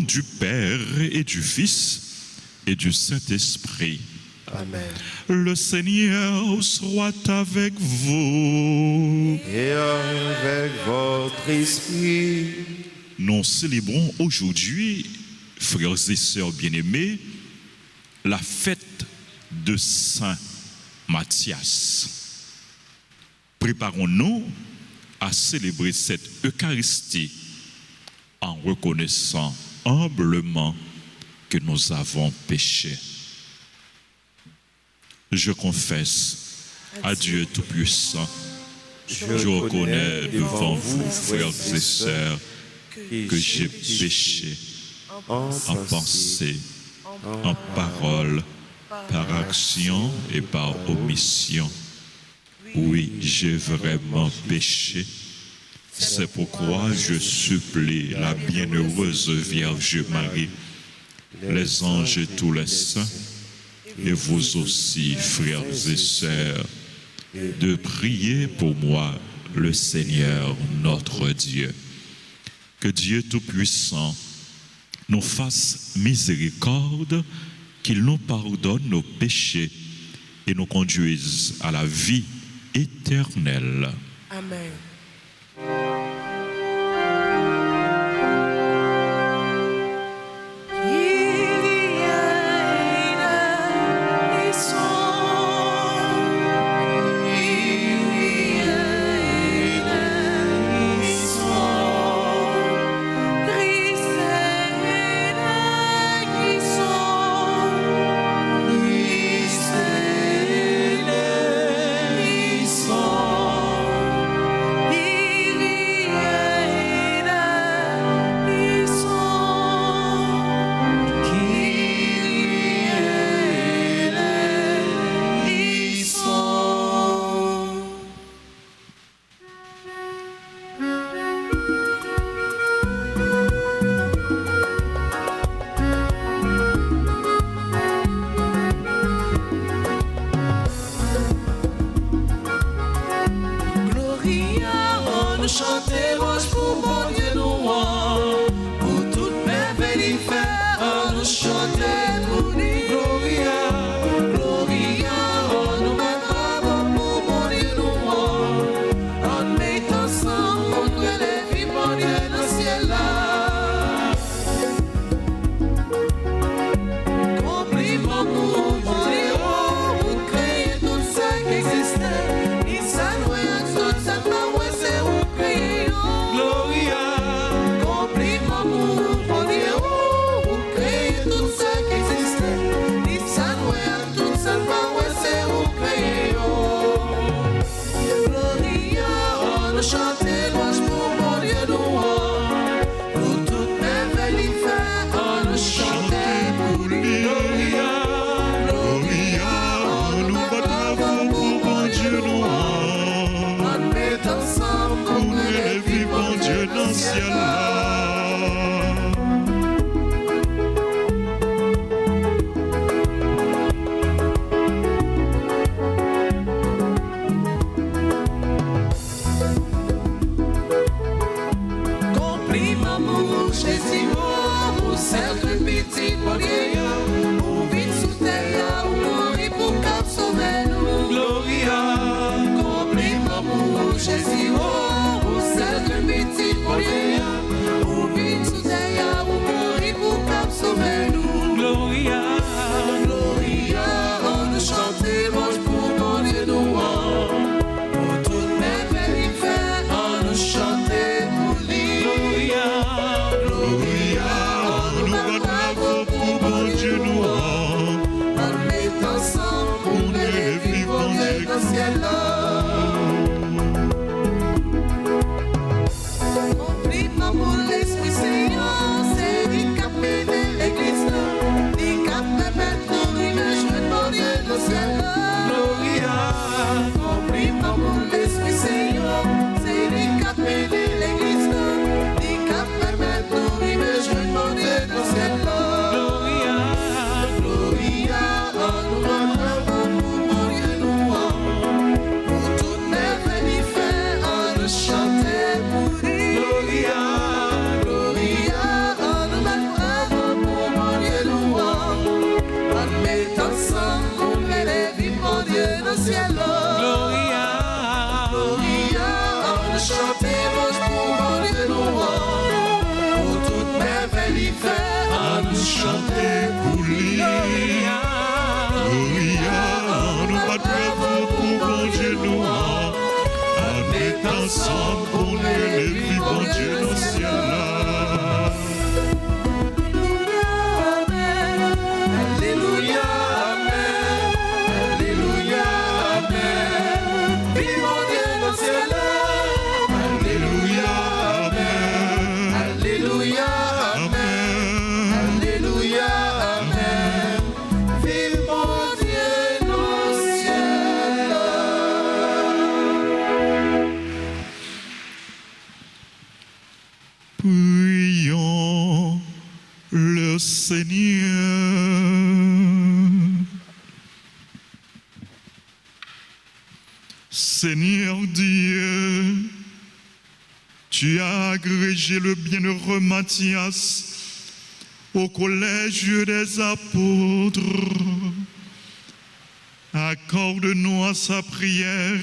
du Père et du Fils et du Saint-Esprit. Amen. Le Seigneur soit avec vous. Et avec votre esprit. Nous célébrons aujourd'hui, frères et sœurs bien-aimés, la fête de Saint Matthias. Préparons-nous à célébrer cette Eucharistie en reconnaissant humblement que nous avons péché. Je confesse à Dieu Tout-Puissant, je reconnais devant vous, frères et sœurs, que j'ai péché en pensée, en parole, par action et par omission. Oui, j'ai vraiment péché. C'est pourquoi je supplie la bienheureuse Vierge Marie, les anges et tous les saints, et vous aussi, frères et sœurs, de prier pour moi, le Seigneur notre Dieu. Que Dieu Tout-Puissant nous fasse miséricorde, qu'il nous pardonne nos péchés et nous conduise à la vie éternelle. Amen. ciel. Gloria. Gloria, on chantemos pour mon Dieu louange. Pour toute merveille il fait, à nous chanter pour lui. Gloria, nous battrons pour bon Dieu nous. À mettre ensemble pour les vies, bon Dieu dans le ciel là. Alléluia, amen. Alléluia, amen. Vive mon Dieu dans le ciel. Alléluia, amen. Alléluia, amen. Alléluia, amen. Vive mon Dieu dans le ciel. Prions le Seigneur. Seigneur Dieu, tu as agrégé le bienheureux Matthias au collège des apôtres. Accorde-nous à sa prière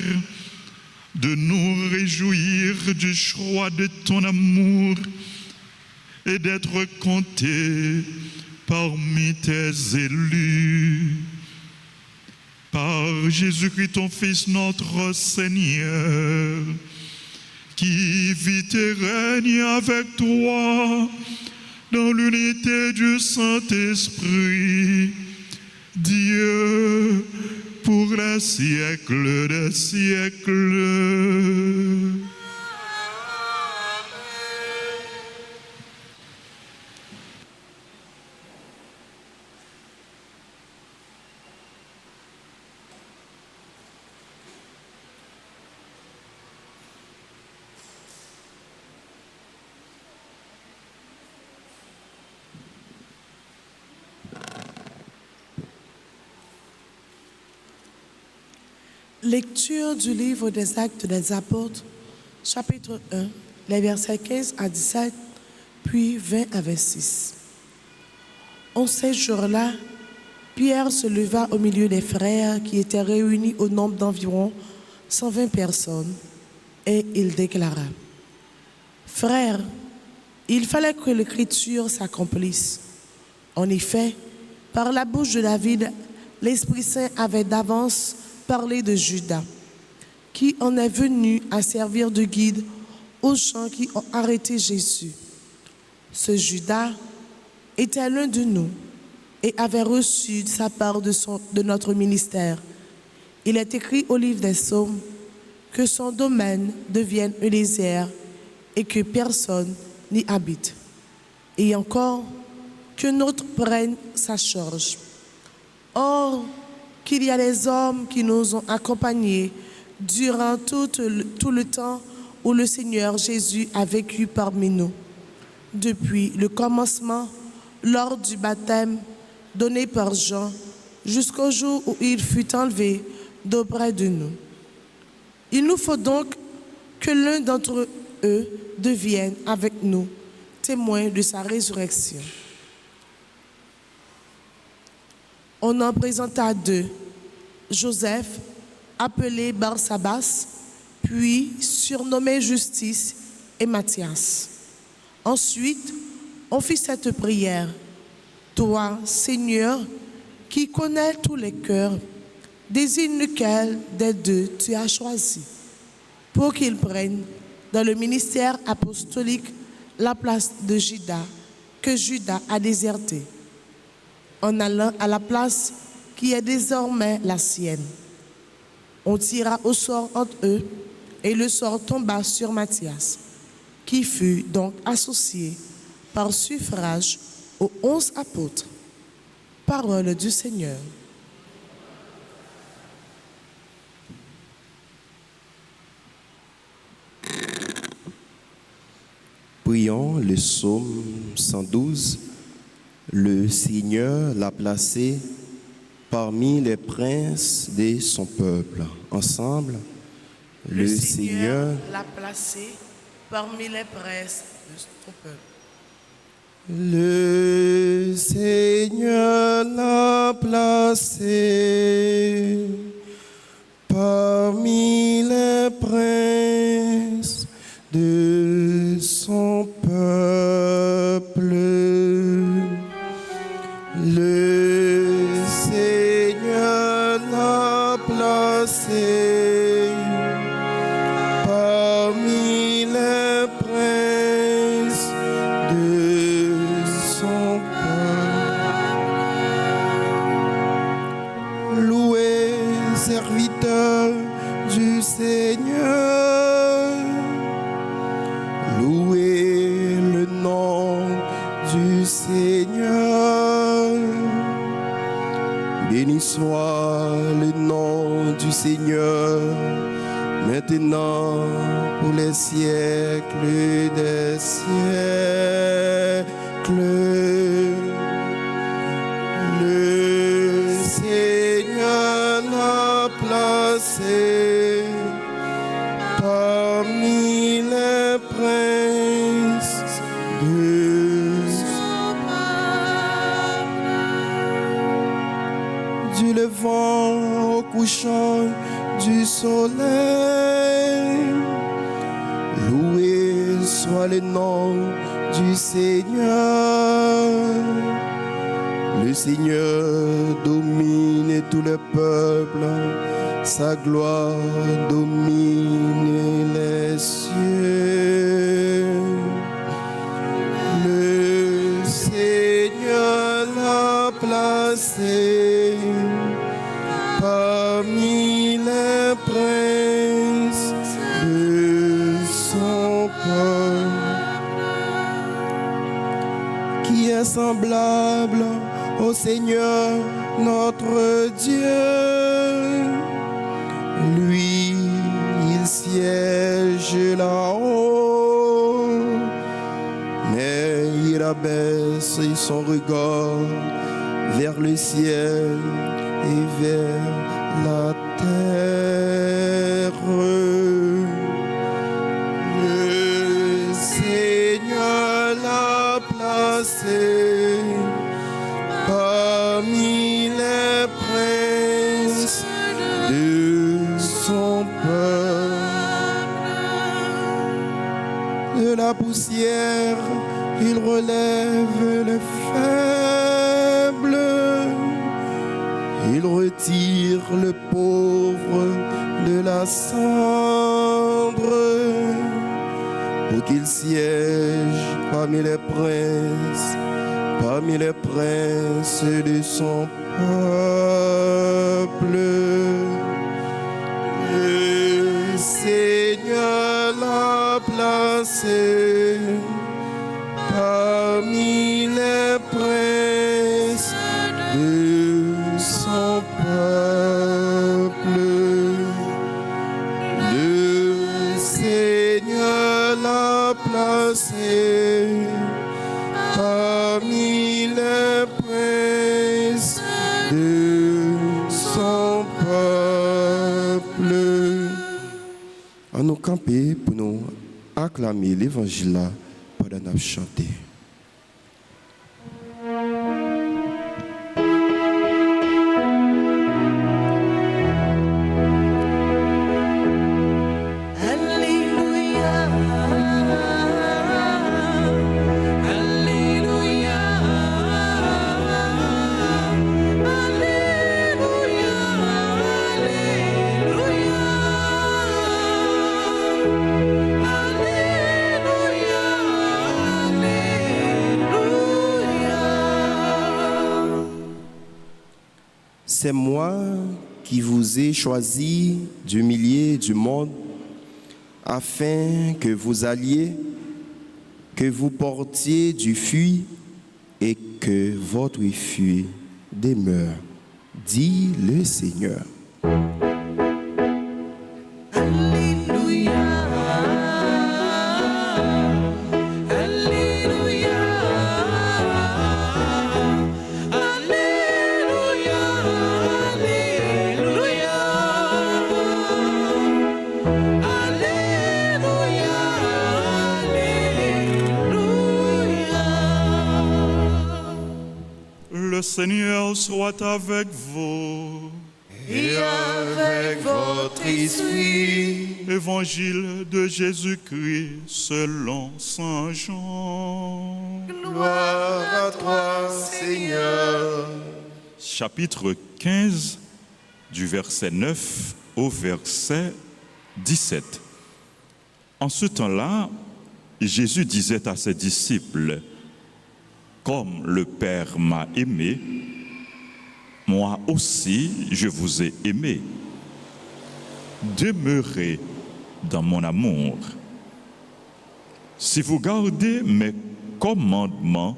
de nous réjouir du choix de ton amour et d'être comptés parmi tes élus. Par Jésus-Christ, ton Fils, notre Seigneur, qui vit et règne avec toi dans l'unité du Saint-Esprit, Dieu, pour les siècles des siècles. Lecture du livre des Actes des Apôtres, chapitre 1, les versets 15 à 17, puis 20 à 26. En ces jours-là, Pierre se leva au milieu des frères qui étaient réunis au nombre d'environ 120 personnes, et il déclara: Frères, il fallait que l'Écriture s'accomplisse. En effet, par la bouche de David, l'Esprit Saint avait d'avance parlé de Judas, qui en est venu à servir de guide aux gens qui ont arrêté Jésus. Ce Judas était l'un de nous et avait reçu de sa part de notre ministère. Il est écrit au livre des Psaumes que son domaine devienne un désert et que personne n'y habite. Et encore, que notre prenne sa charge. Or, qu'il y a des hommes qui nous ont accompagnés durant tout le temps où le Seigneur Jésus a vécu parmi nous, depuis le commencement, lors du baptême donné par Jean, jusqu'au jour où il fut enlevé d'auprès de nous. Il nous faut donc que l'un d'entre eux devienne avec nous témoin de sa résurrection. On en présenta deux, Joseph, appelé Barsabas, puis surnommé Justice, et Matthias. Ensuite, on fit cette prière: Toi, Seigneur, qui connais tous les cœurs, désigne lequel des deux tu as choisi, pour qu'il prenne dans le ministère apostolique la place de Judas, que Judas a déserté, en allant à la place qui est désormais la sienne. On tira au sort entre eux, et le sort tomba sur Matthias, qui fut donc associé par suffrage aux 11 apôtres. Parole du Seigneur. Prions le psaume 112. Le Seigneur l'a placé parmi les princes de son peuple. Ensemble, le Seigneur l'a placé parmi les princes de son peuple. Le Seigneur l'a placé parmi les princes de son peuple. Le Seigneur l'a placé parmi les princes de son peuple. Louez, serviteurs du Seigneur, louez le nom du Seigneur. Béni soit le nom du Seigneur, maintenant pour les siècles des siècles. Le Seigneur l'a placé parmi les princes de son peuple. Du levant au couchant du soleil, loué soit le nom du Seigneur. Le Seigneur domine tout le peuple, sa gloire domine les cieux. Le Seigneur l'a placé parmi les princes de son peuple. Qui est semblable au Seigneur notre Dieu? Lui, il siège là-haut, mais il abaisse son regard vers le ciel et vers la terre. Le Seigneur l'a placé parmi les princes de son peuple. De la poussière, il relève le faible. Il retire le pauvre de la cendre pour qu'il siège parmi les princes de son peuple. Le Seigneur l'a placé parmi les princes de son peuple. Le Seigneur l'a placé parmi les princes de son peuple. À nous camper pour nous acclamer l'évangile pendant nous chanter. C'est moi qui vous ai choisi du milieu du monde afin que vous alliez, que vous portiez du fruit et que votre fruit demeure, dit le Seigneur. Le Seigneur soit avec vous. et avec votre esprit. Évangile de Jésus-Christ selon Saint Jean. Gloire à toi, Seigneur. Chapitre 15, du verset 9 au verset 17. En ce temps-là, Jésus disait à ses disciples, « Comme le Père m'a aimé, moi aussi je vous ai aimé. Demeurez dans mon amour. Si vous gardez mes commandements,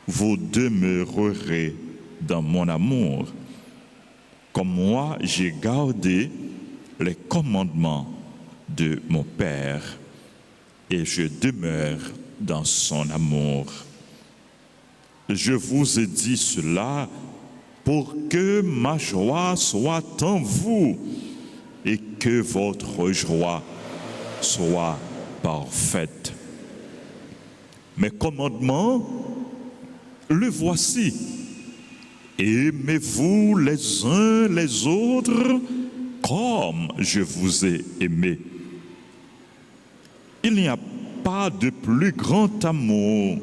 vous demeurerez dans mon amour, comme moi j'ai gardé les commandements de mon Père et je demeure dans son amour. Je vous ai dit cela pour que ma joie soit en vous et que votre joie soit parfaite. Mes commandements, le voici. Aimez-vous les uns les autres comme je vous ai aimé. Il n'y a pas de plus grand amour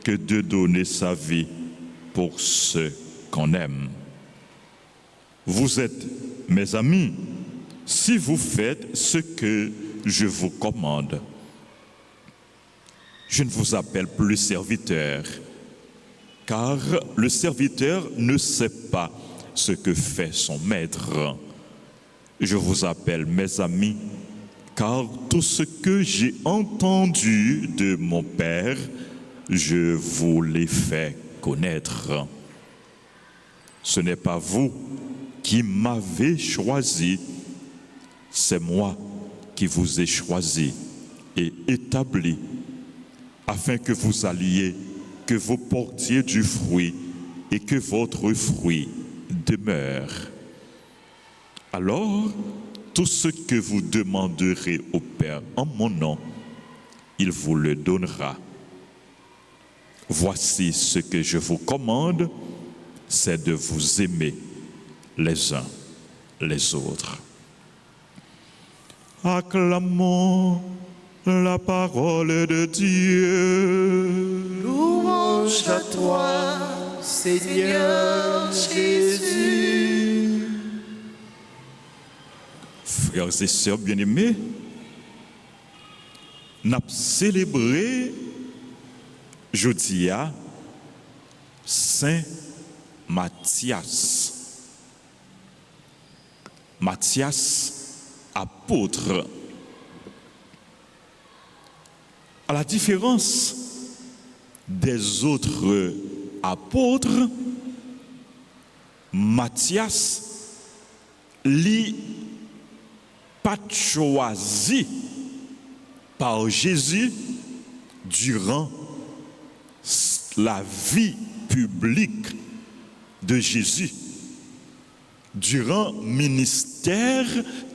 que de donner sa vie pour ceux qu'on aime. Vous êtes mes amis si vous faites ce que je vous commande. Je ne vous appelle plus serviteur, car le serviteur ne sait pas ce que fait son maître. Je vous appelle mes amis, car tout ce que j'ai entendu de mon Père, je vous l'ai fait connaître. Ce n'est pas vous qui m'avez choisi, c'est moi qui vous ai choisi et établi, afin que vous alliez, que vous portiez du fruit et que votre fruit demeure. Alors, tout ce que vous demanderez au Père en mon nom, il vous le donnera. Voici ce que je vous commande, c'est de vous aimer les uns les autres. Acclamons la parole de Dieu. Louange à toi, Seigneur Jésus. Frères et sœurs bien-aimés, nous avons célébré jeudi Saint Matthias. Matthias, apôtre. À la différence des autres apôtres, Matthias n'a pas choisi par Jésus durant la vie publique de Jésus, durant le ministère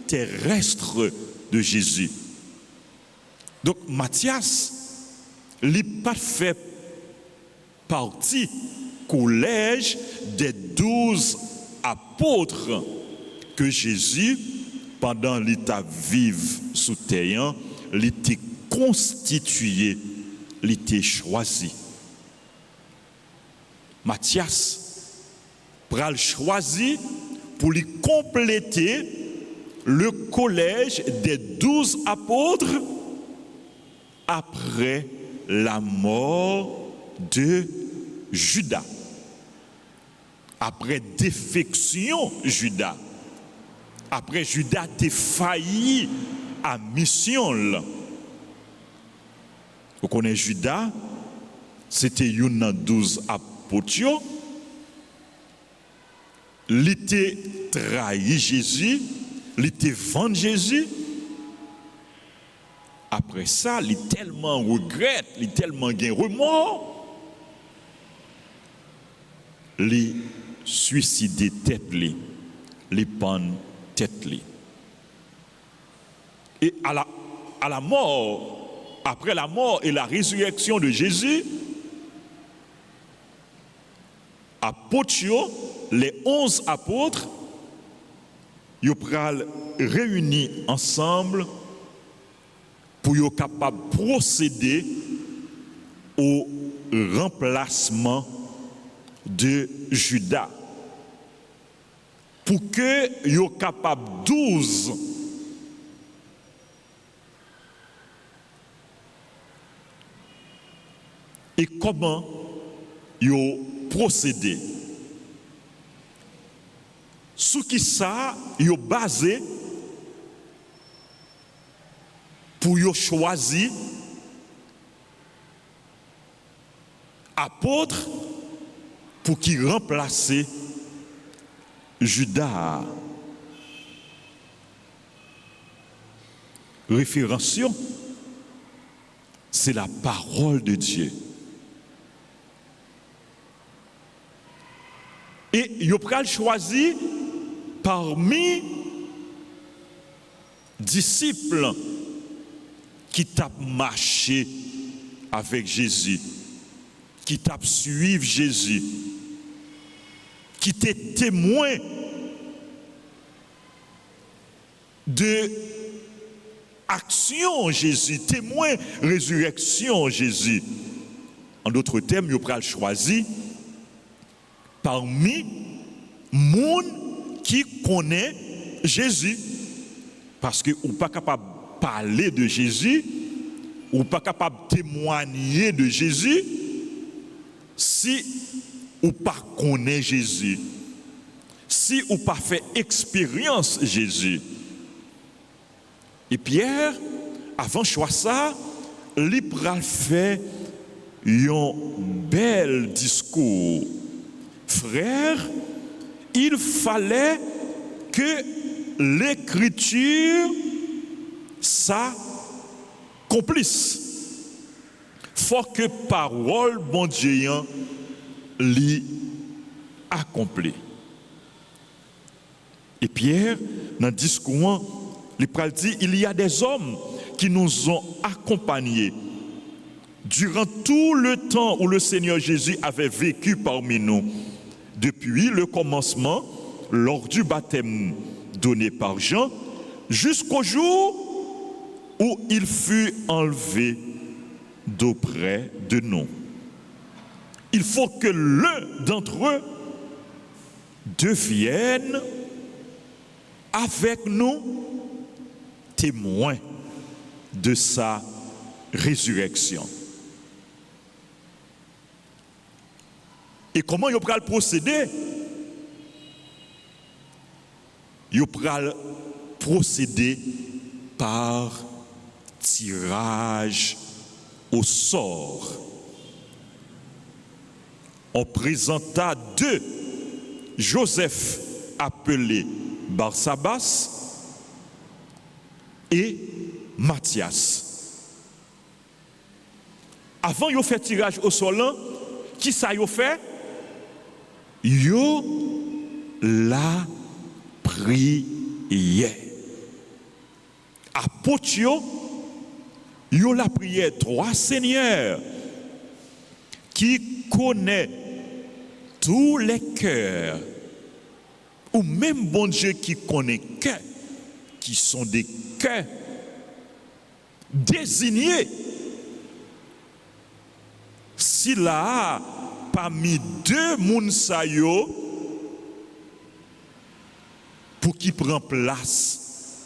terrestre de Jésus. Donc Matthias n'a pas fait partie du collège des 12 apôtres que Jésus, pendant l'état vivre sous terre, l'était constitué, l'était choisi. Matthias pral choisi pour lui compléter le collège des 12 apôtres après la mort de Judas, après défection Judas, après Judas défailli à mission. Vous connaissez Judas, c'était une 12 apôtres. Il était trahi Jésus, il était vendu Jésus. Après ça, il tellement regrette, il tellement gain remords, il suicidé tête, il pend tête. Et à la mort, après la mort et la résurrection de Jésus, apôtres, les 11 apôtres, Yo pral réunis ensemble pour yo capable procéder au remplacement de Judas. Pour que yo capable 12 et comment yo procéder. Sous qui ça yo basé pour yo choisir apôtre pour qui remplacer Judas. Référention, c'est la parole de Dieu. Et il a choisi parmi disciples qui t'a marché avec Jésus, qui t'a suivi Jésus, qui t'est témoin de action Jésus, témoin résurrection Jésus. En d'autres termes, il a choisi parmi monde qui connaît Jésus, parce que ou pas capable de parler de Jésus, ou pas capable de témoigner de Jésus, si ou pas connaît Jésus, si ou pas fait expérience Jésus. Et Pierre, avant choix ça, il a fait un bel discours. Frère, il fallait que l'écriture s'accomplisse. Faut que parole bon Dieu l'y accompli. Et Pierre, dans le discours, il dit il y a des hommes qui nous ont accompagnés durant tout le temps où le Seigneur Jésus avait vécu parmi nous, depuis le commencement, lors du baptême donné par Jean, jusqu'au jour où il fut enlevé d'auprès de nous. Il faut que l'un d'entre eux devienne avec nous témoin de sa résurrection. Et comment il va procéder? Il va procéder par tirage au sort. On présenta deux, Joseph appelé Barsabas et Matthias. Avant de faire tirage au sort, qui ça y a fait? Yo la prière. Apôtre yo la prière. Trois seigneurs qui connaît tous les cœurs, ou même bon Dieu qui connaît cœurs, qui sont des cœurs désignés. Si là, parmi deux mounsayo, pour qui prend place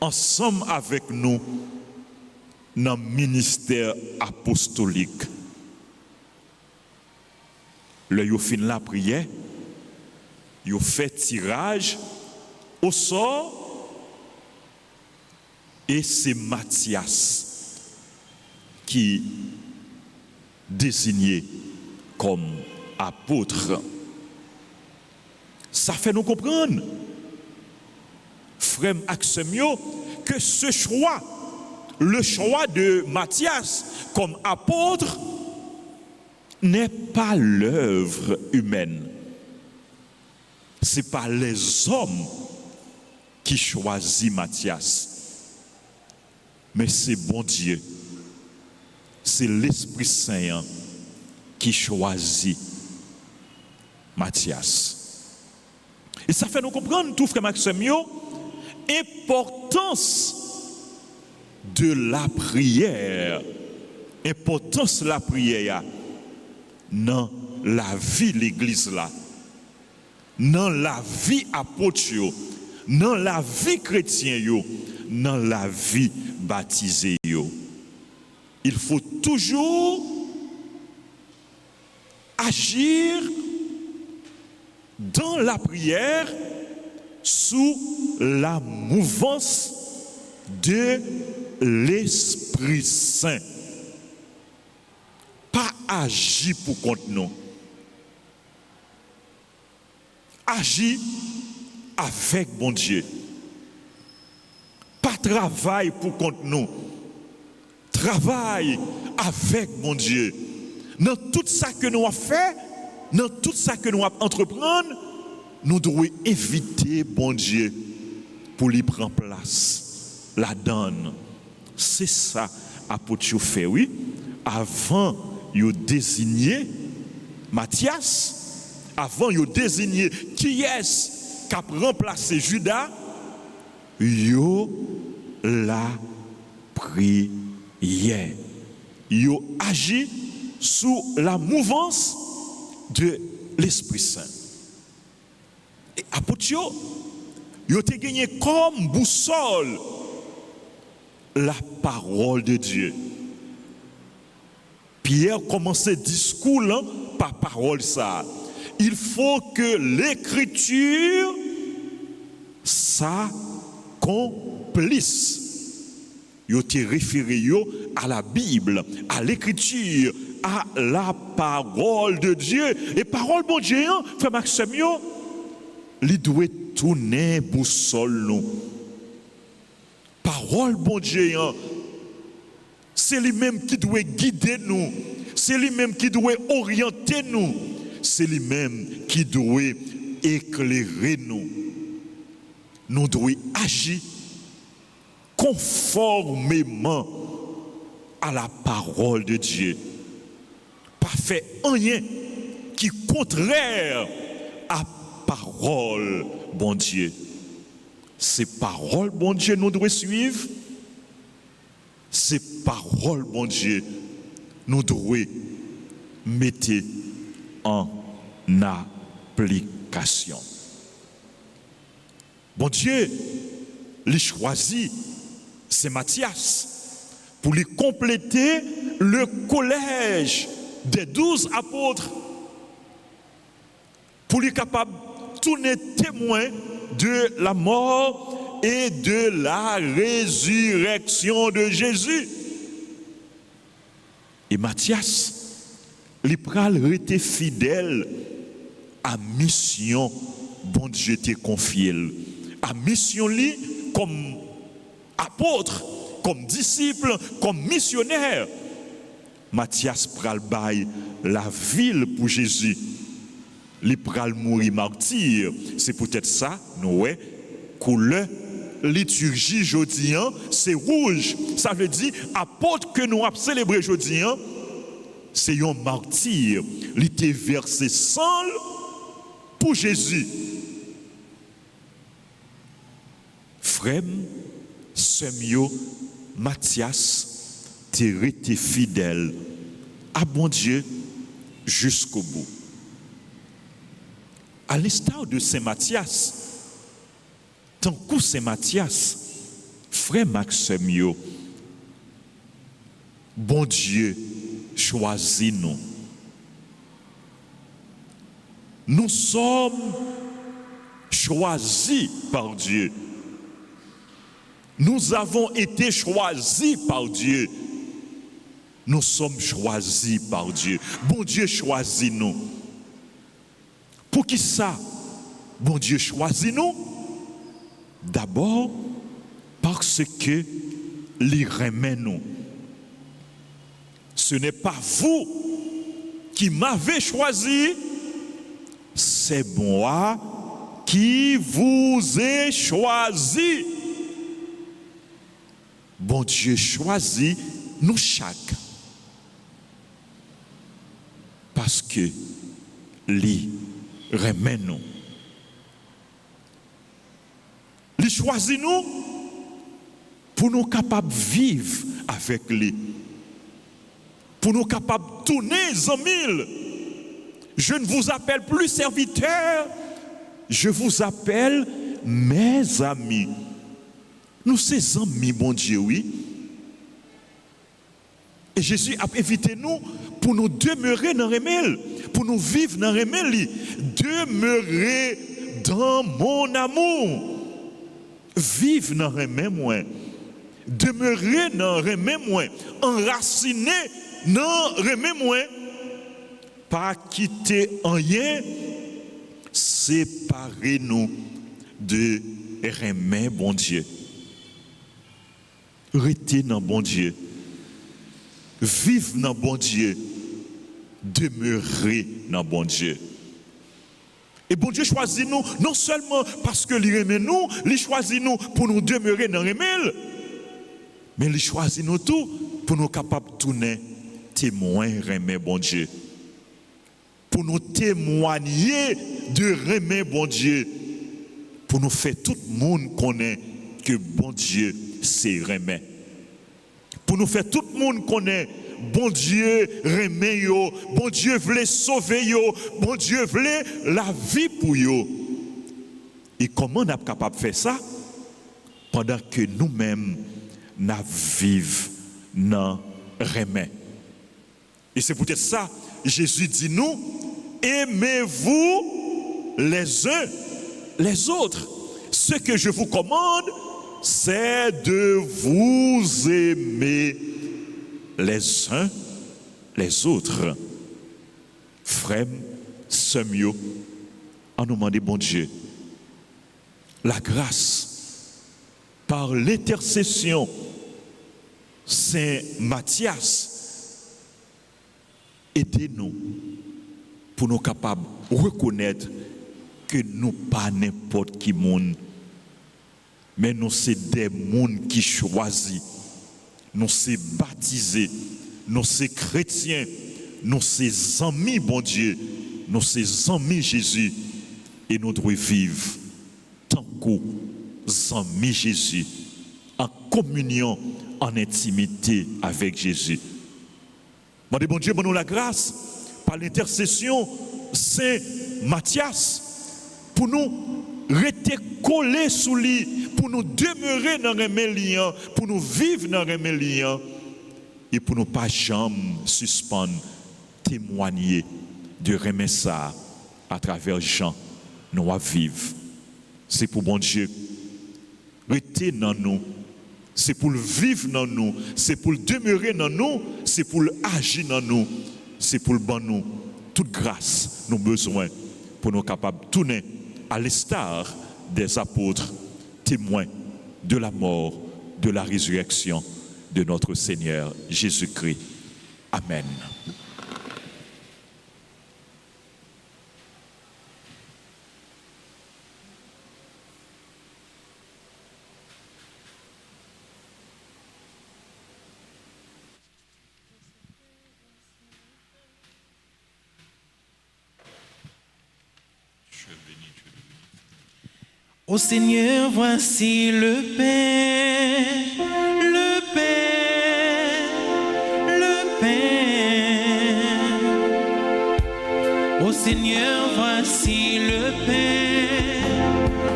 ensemble avec nous dans le ministère apostolique. Le yo fin la prière, yo fait tirage au sort, et c'est Matthias qui désigné comme apôtre. Ça fait nous comprendre, frère Axemio, que ce choix, le choix de Matthias comme apôtre, n'est pas l'œuvre humaine. Ce n'est pas les hommes qui choisissent Matthias, mais c'est bon Dieu. C'est l'Esprit Saint qui choisit Matthias. Et ça fait nous comprendre, tout frère Maxime, importance de la prière. Importance de la prière dans la vie de l'église là. Dans la vie apôtre, dans la vie chrétienne, dans la vie baptisée. Il faut toujours agir dans la prière sous la mouvance de l'Esprit Saint. Pas agir pour contre nous. Agir avec bon Dieu. Pas travail pour contre nous. Travail avec bon Dieu. Dans tout ça que nous avons fait, dans tout ça que nous avons entreprendre, nous devons éviter bon Dieu pour lui prendre place. La donne. C'est ça apôtre fait, oui. Avant, il désigné Matthias, avant il désigné qui est qui a remplacé Judas, yo la prière. Yo agit sous la mouvance de l'Esprit Saint. Et apôtre yo te gagné comme boussole la parole de Dieu. Pierre commençait discours là, par parole ça. Il faut que l'écriture s'accomplisse. Yo te référé à la Bible, à l'écriture, à la parole de Dieu. Et parole bon Dieu, frère Maxime, il doit tourner boussole nous. Parole bon Dieu, c'est lui-même qui doit guider nous. C'est lui-même qui doit orienter nous. C'est lui-même qui doit éclairer nous. Nous devons agir conformément à la parole de Dieu. Pas faire rien qui est contraire à la parole, bon Dieu. Ces paroles, bon Dieu, nous devons suivre. Ces paroles, bon Dieu, nous devons mettre en application. Bon Dieu, il choisit, c'est Matthias, pour lui compléter le collège des 12 apôtres, pour lui capable de tourner témoin de la mort et de la résurrection de Jésus. Et Matthias, il pral rester fidèle à mission bon Dieu t'a confié. À mission li comme apôtre, comme disciple, comme missionnaire. Matthias pral bail la ville pour Jésus. Il pral mourir martyr. C'est peut-être ça, nous ouais, couleur liturgie jeudi, c'est rouge. Ça veut dire apôtre que nous avons célébré jeudi, c'est un martyr. Il était versé sang pour Jésus. Frère, Semio, Matthias, t'es resté fidèle à bon Dieu jusqu'au bout. À l'instar de Saint Matthias, tant que Saint Matthias, frère Maxime, bon Dieu choisit nous. Nous sommes choisis par Dieu. Nous avons été choisis par Dieu. Nous sommes choisis par Dieu. Bon Dieu choisit nous. Pour qui ça? Bon Dieu choisit nous. D'abord, parce que il remet nous. Ce n'est pas vous qui m'avez choisi, c'est moi qui vous ai choisi. Bon Dieu choisit nous chaque. Parce que lui remet nous. choisi nous pour nous capables de vivre avec lui. Pour nous capables de tourner en mille. Je ne vous appelle plus serviteurs, je vous appelle mes amis. Nous sommes amis, bon Dieu, oui. Et Jésus a invité nous pour nous demeurer dans Remel, pour nous vivre dans Remel. Demeurer dans mon amour. Vivre dans Remel moins. Demeurer dans Remel moins. Enraciner dans Remel moins. Pas quitter rien. Séparer nous de Remel, bon Dieu. Rester dans bon Dieu. Vivre dans bon Dieu. Demeurer dans bon Dieu. Et bon Dieu choisit nous non seulement parce que il aime nous, il choisit nous pour nous demeurer dans Remel, mais il choisit nous tout pour nous capables de tourner témoins Remel bon Dieu. Pour nous témoigner de Remel bon Dieu. Pour nous faire tout le monde connaître que bon Dieu c'est Remel. Pour nous faire tout le monde connaître bon Dieu remet yo, bon Dieu voulait sauver yo, bon Dieu voulait la vie pour yo. Et comment on est capable de faire ça? Pendant que nous-mêmes nous vivons dans remet. Et c'est peut-être ça, Jésus dit nous, aimez-vous les uns les autres. Ce que je vous commande, c'est de vous aimer les uns les autres. Frères, sœurs, en nous demandant bon Dieu, la grâce par l'intercession Saint Matthias, aidez-nous pour nous capables de reconnaître que nous pas n'importe qui monde, mais nous c'est des mondes qui choisissent. Nous sommes baptisés, nous sommes chrétiens, nous sommes amis, bon Dieu, nous sommes amis Jésus, et nous devons vivre tant qu'amis Jésus, en communion, en intimité avec Jésus. Bon Dieu, bon nous la grâce, par l'intercession Saint Matthias, pour nous rester collés sous lui, pour nous demeurer dans le lien, pour nous vivre dans le lien, et pour nous pas jamais suspendre, témoigner de remettre ça à travers Jean, nous à vivre. C'est pour bon Dieu, rester dans nous, c'est pour le vivre dans nous, c'est pour le demeurer dans nous, c'est pour agir dans nous, c'est pour le bon nous, toute grâce, nous besoin pour nous capables de tourner à l'instar des apôtres, témoins de la mort, de la résurrection de notre Seigneur Jésus-Christ. Amen. Ô Seigneur, voici le pain, le pain, le pain. Ô Seigneur, voici le pain,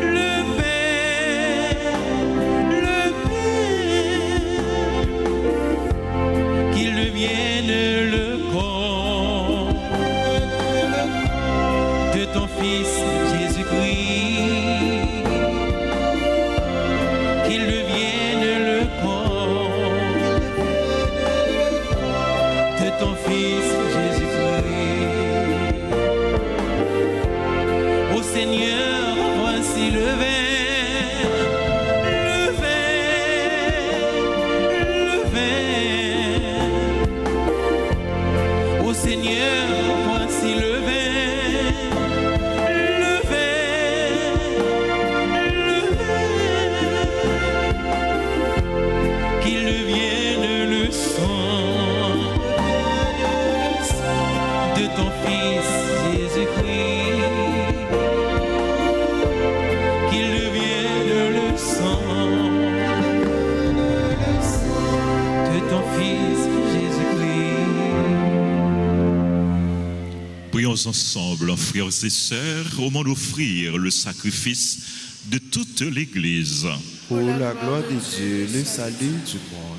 le pain, le pain. Qu'il devienne le corps de ton Fils Jésus-Christ. Ton Fils Jésus-Christ. Prions ensemble, frères et sœurs, au moment d'offrir le sacrifice de toute l'Église. Pour la gloire de Dieu, le salut du monde.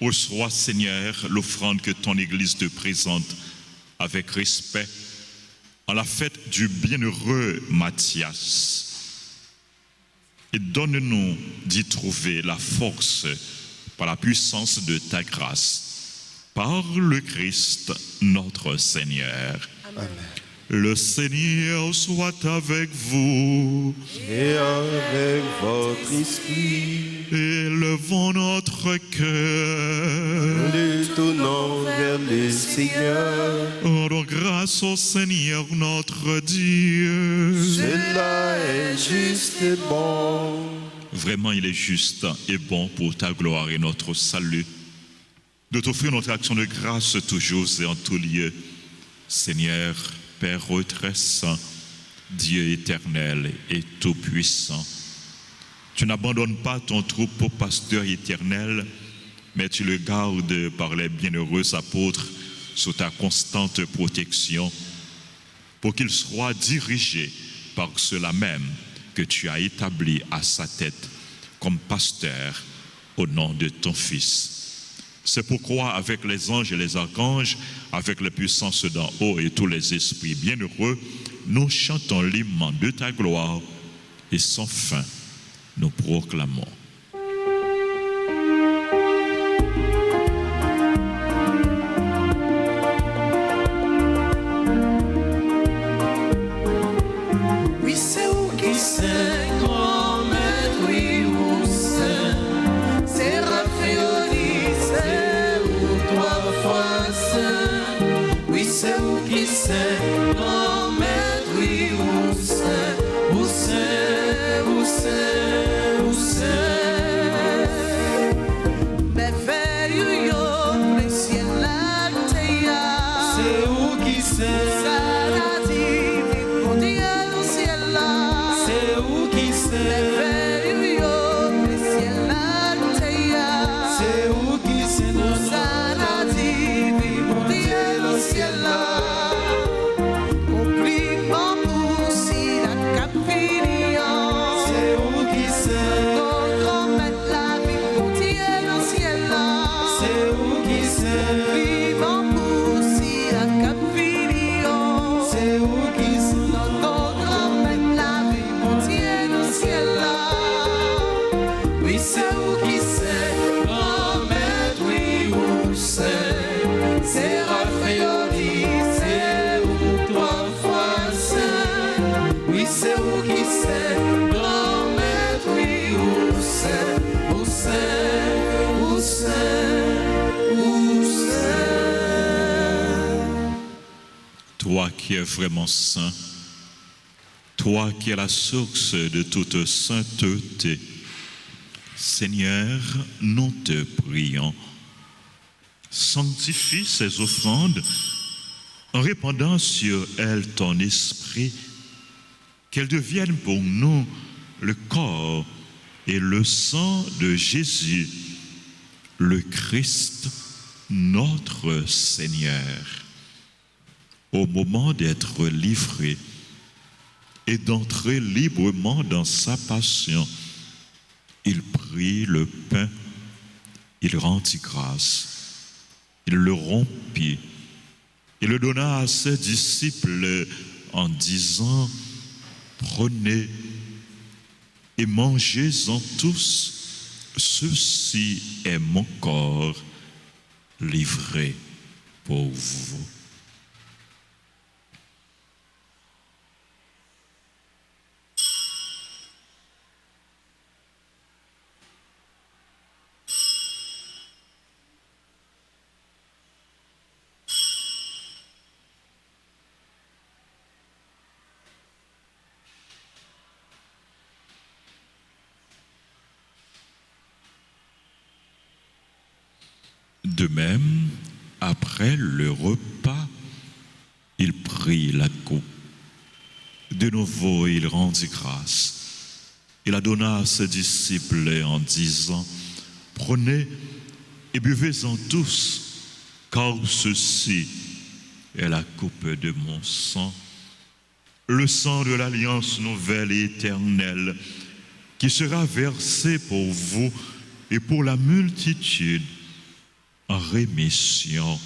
Reçois, Seigneur, l'offrande que ton Église te présente avec respect à la fête du bienheureux Matthias. Et donne-nous d'y trouver la force par la puissance de ta grâce. Par le Christ, notre Seigneur. Amen. Le Seigneur soit avec vous. Et avec votre esprit, Élevons notre cœur. nous tournons vers le Seigneur. Rendons grâce au Seigneur notre Dieu. Cela est juste et bon. Vraiment, il est juste et bon pour ta gloire et notre salut de t'offrir notre action de grâce toujours et en tout lieu. Seigneur, Père très saint, Dieu éternel et tout-puissant, tu n'abandonnes pas ton troupeau pasteur éternel, mais tu le gardes par les bienheureux apôtres sous ta constante protection, pour qu'il soit dirigé par ceux-là même que tu as établis à sa tête comme pasteur au nom de ton Fils. C'est pourquoi, avec les anges et les archanges, avec les puissances d'en haut et tous les esprits bienheureux, nous chantons l'hymne de ta gloire et sans fin, nous proclamons. Oui, c'est où qui sait, grand maître, oui, où c'est Raphaël, c'est où trois fois saint. Oui, c'est où qui sait, grand maître, oui, où c'est, où c'est, où c'est, où c'est. Merveilleux, yo, le ciel, la terre. C'est où qui sait, Ça l'a dit, mon Dieu, au ciel là. c'est où qui sait, Merveilleux, le ciel, la terre. c'est où qui sait, non, Ça l'a dit, mon Dieu, au ciel là. Compliment pour si la capillion. c'est où qui sait, Ton grand-maître la vie, mon Dieu, au ciel là. c'est où qui sait, Compliment pour si la capillion. c'est où qui sait, Ton grand-maître la vie, mon Dieu, au ciel là. Oui, c'est où qui c'est, grand-maître, oui, où c'est Raphaël, c'est où trois fois saint. Oui, c'est où qui c'est, grand-maître, oui, où c'est, où c'est, où c'est, où c'est. Toi qui es vraiment saint, toi qui es la source de toute sainteté, Seigneur, nous te prions. Sanctifie ces offrandes en répandant sur elles ton esprit, qu'elles deviennent pour nous le corps et le sang de Jésus, le Christ, notre Seigneur. Au moment d'être livré et d'entrer librement dans sa passion, il prit le pain, il rendit grâce, il le rompit, il le donna à ses disciples en disant: prenez et mangez-en tous, ceci est mon corps livré pour vous. De même, après le repas, il prit la coupe. De nouveau, il rendit grâce. Il la donna à ses disciples en disant: prenez et buvez-en tous, car ceci est la coupe de mon sang, le sang de l'alliance nouvelle et éternelle, qui sera versé pour vous et pour la multitude en rémission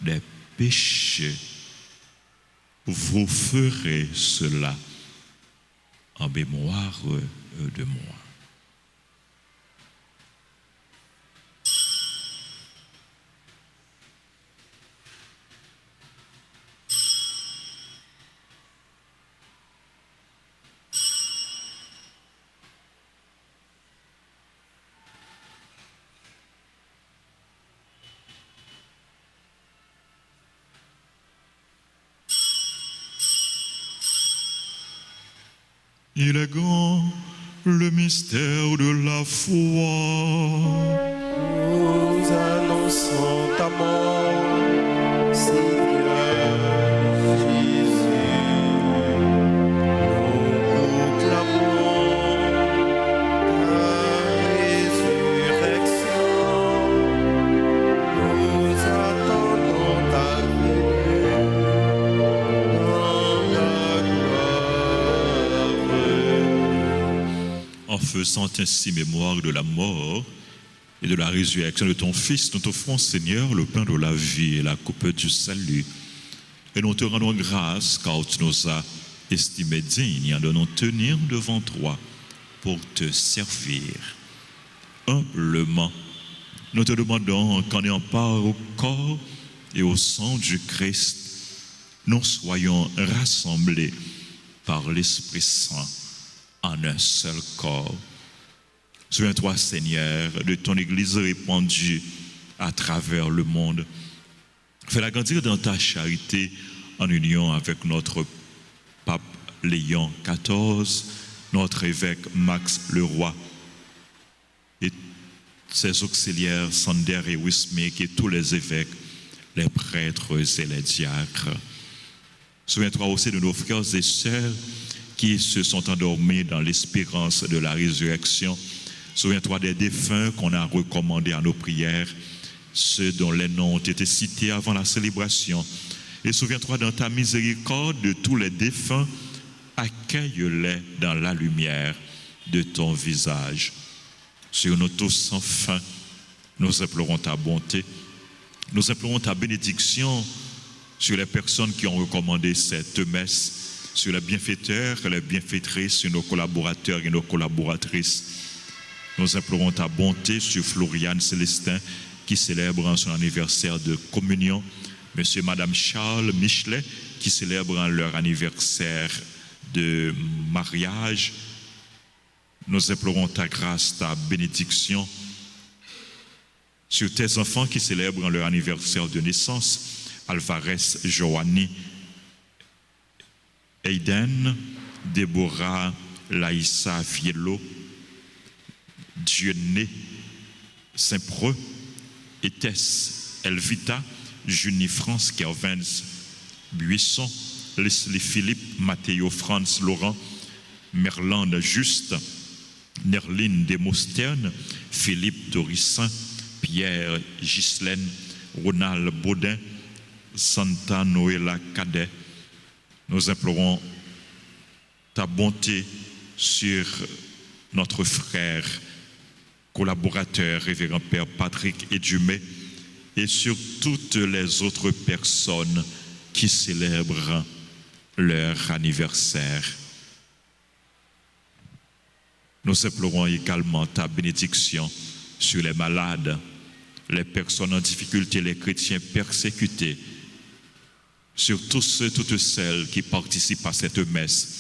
des péchés. Vous ferez cela en mémoire de moi. Il est grand le mystère de la foi. Nous annonçons ta mort, Seigneur Jésus. Nous proclamons ta résurrection. Nous attendons ta venue dans la gloire. En faisant ainsi mémoire de la mort et de la résurrection de ton Fils, nous t'offrons, Seigneur, le pain de la vie et la coupe du salut. Et nous te rendons grâce car tu nous as estimés dignes de nous tenir devant toi pour te servir. Humblement, nous te demandons qu'en ayant part au corps et au sang du Christ, nous soyons rassemblés par l'Esprit Saint en un seul corps. Souviens-toi, Seigneur, de ton Église répandue à travers le monde. Fais-la grandir dans ta charité en union avec notre pape Léon XIV, notre évêque Max Leroy et ses auxiliaires Sander et Wismik et tous les évêques, les prêtres et les diacres. Souviens-toi aussi de nos frères et sœurs qui se sont endormis dans l'espérance de la résurrection. Souviens-toi des défunts qu'on a recommandés à nos prières, ceux dont les noms ont été cités avant la célébration. Et souviens-toi dans ta miséricorde de tous les défunts, accueille-les dans la lumière de ton visage. Sur nous tous sans fin, nous implorons ta bonté, nous implorons ta bénédiction sur les personnes qui ont recommandé cette messe, sur les bienfaiteurs et les bienfaitrices, sur nos collaborateurs et nos collaboratrices. Nous implorons ta bonté sur Floriane Célestin qui célèbre son anniversaire de communion, Monsieur et Madame Charles Michelet qui célèbrent leur anniversaire de mariage. Nous implorons ta grâce, ta bénédiction sur tes enfants qui célèbrent leur anniversaire de naissance, Alvarez Joanny, Aiden, Déborah, Laïssa Fiello, Dieudonné, Saint-Preux, Etès, Elvita, Junie France, Kervins, Buisson, Leslie Philippe, Mathéo France, Laurent, Merlande Juste, Nerline Desmosterne, Philippe Dorissin, Pierre Ghislaine, Ronald Baudin, Santa Noëlla Cadet. Nous implorons ta bonté sur notre frère, collaborateur, révérend Père Patrick Edumé, et sur toutes les autres personnes qui célèbrent leur anniversaire. Nous implorons également ta bénédiction sur les malades, les personnes en difficulté, les chrétiens persécutés, sur tous ceux, toutes celles qui participent à cette messe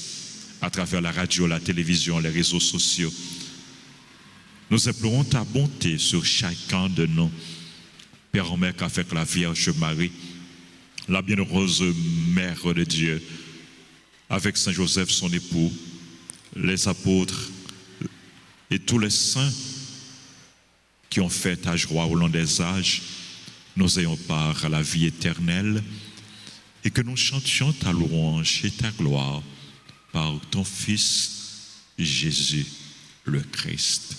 à travers la radio, la télévision, les réseaux sociaux. Nous implorons ta bonté sur chacun de nous. Permets qu'avec la Vierge Marie, la bienheureuse Mère de Dieu, avec Saint Joseph son époux, les apôtres et tous les saints qui ont fait ta joie au long des âges, nous ayons part à la vie éternelle et que nous chantions ta louange et ta gloire par ton Fils Jésus le Christ.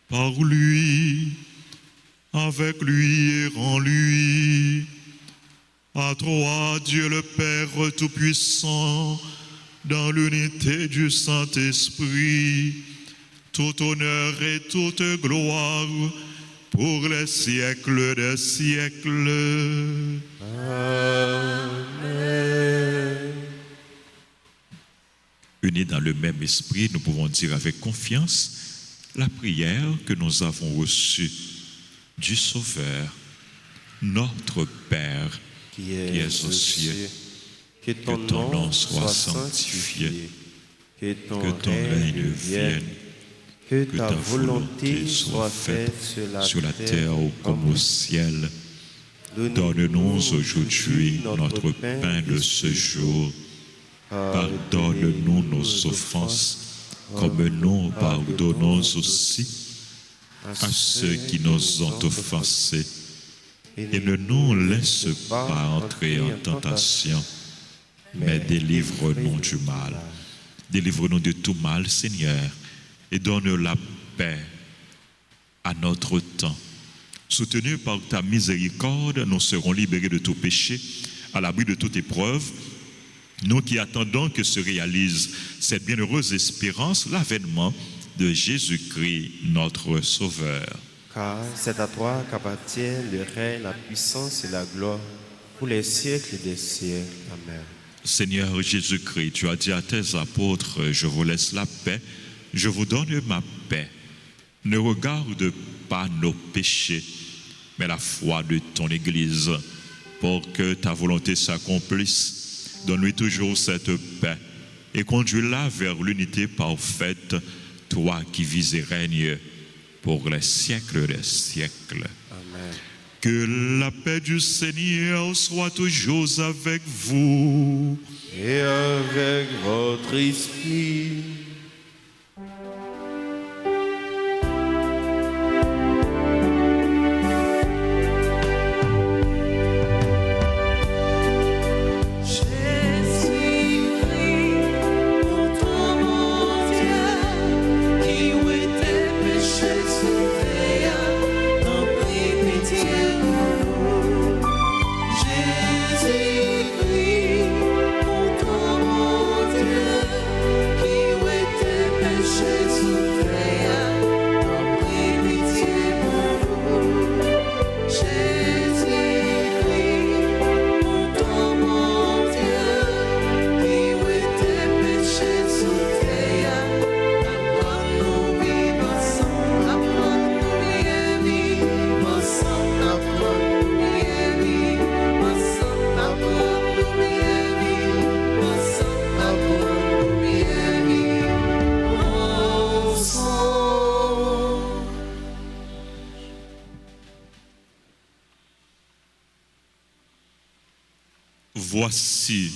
Par lui, avec lui et en lui. À toi, Dieu le Père Tout-Puissant, dans l'unité du Saint-Esprit, tout honneur et toute gloire pour les siècles des siècles. Amen. Unis dans le même esprit, nous pouvons dire avec confiance la prière que nous avons reçue du Sauveur, notre Père, Qui est aux cieux, que ton nom soit sanctifié, que ton règne vienne, que ta volonté soit faite sur la terre comme au ciel. Donne-nous aujourd'hui notre pain de ce jour. Pardonne-nous nos offenses, comme nous pardonnons aussi à ceux qui nous ont offensés. Et ne nous laisse pas entrer en tentation, mais délivre-nous du mal. Délivre-nous de tout mal, Seigneur, et donne la paix à notre temps. Soutenus par ta miséricorde, nous serons libérés de tout péché, à l'abri de toute épreuve. Nous qui attendons que se réalise cette bienheureuse espérance, l'avènement de Jésus-Christ, notre Sauveur. Car c'est à toi qu'appartiennent le règne, la puissance et la gloire pour les siècles des siècles. Amen. Seigneur Jésus-Christ, tu as dit à tes apôtres, je vous laisse la paix, je vous donne ma paix. Ne regarde pas nos péchés, mais la foi de ton Église, pour que ta volonté s'accomplisse. Donne-lui toujours cette paix et conduis-la vers l'unité parfaite, toi qui vis et règnes pour les siècles des siècles. Amen. Que la paix du Seigneur soit toujours avec vous. Et avec votre esprit. Voici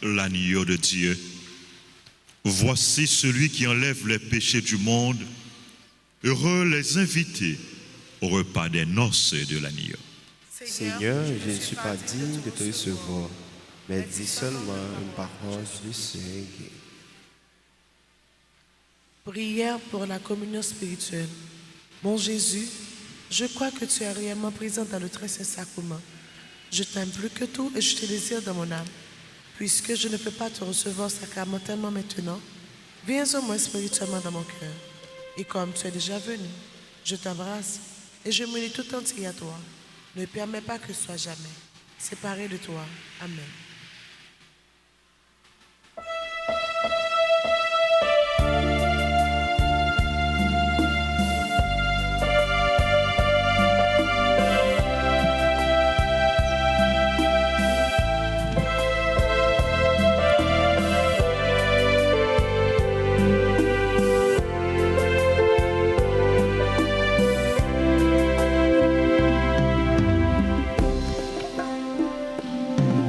l'agneau de Dieu. Voici celui qui enlève les péchés du monde. Heureux les invités au repas des noces de l'agneau. Seigneur, je ne suis pas digne de te recevoir, mais dis seulement une parole, je serai guéri. Prière pour la communion spirituelle. Mon Jésus, je crois que tu es réellement présent dans le très saint sacrement. Je t'aime plus que tout et je te désire dans mon âme. Puisque je ne peux pas te recevoir sacramentellement maintenant, viens au moins spirituellement dans mon cœur. Et comme tu es déjà venu, je t'embrasse et je me lie tout entier à toi. Ne permets pas que je sois jamais séparé de toi. Amen.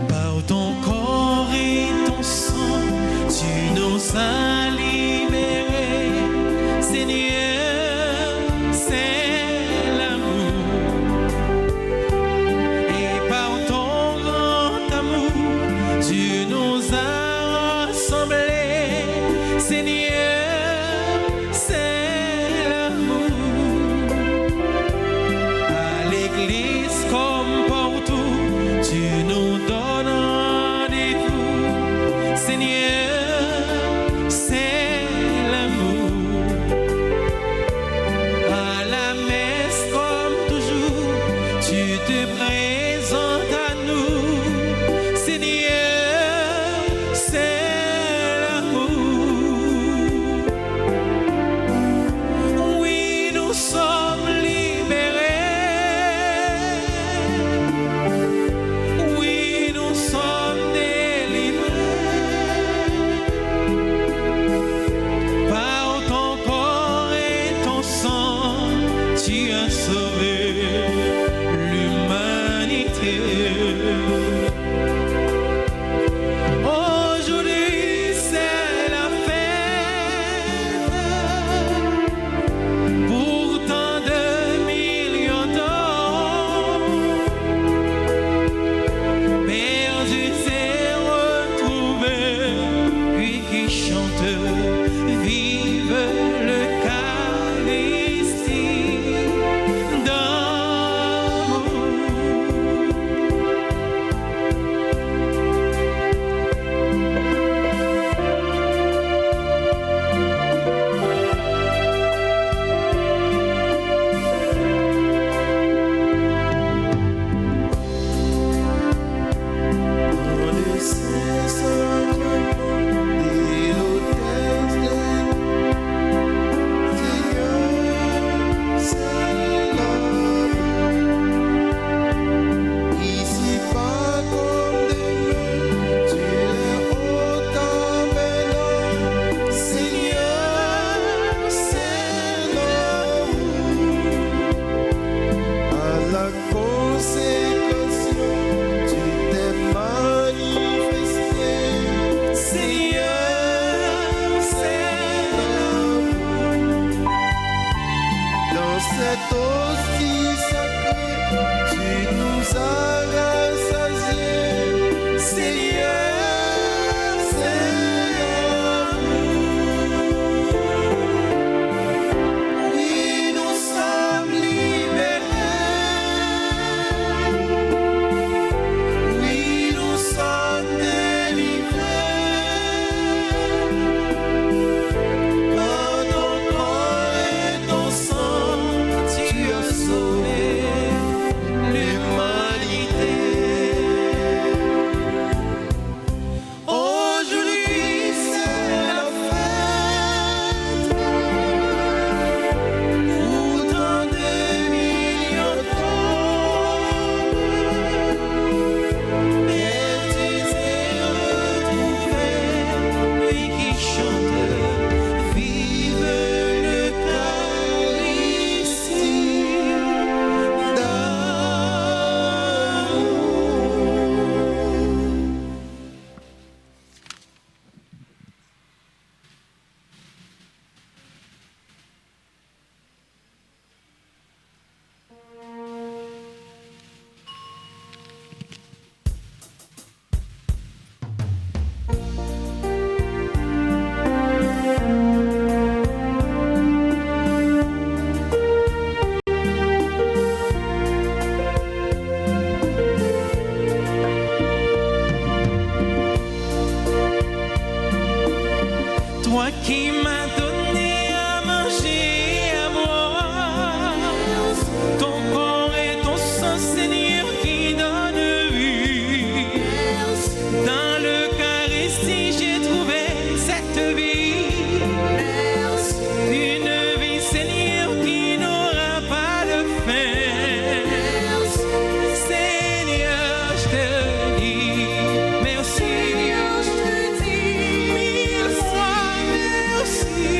Par ton corps et ton sang, tu nous as libérés. Seigneur, c'est l'amour. Et par ton grand amour, tu nous as rassemblés. Seigneur, c'est l'amour. chante, vive l'Eucharistie d'amour. Toi qui m'as donné à manger à boire, ton corps et ton sang, Seigneur, qui donne vie. Dans l'Eucharistie, j'ai trouvé cette vie. Une vie, Seigneur, qui n'aura pas de fin. Seigneur, je te dis merci. Mille fois merci.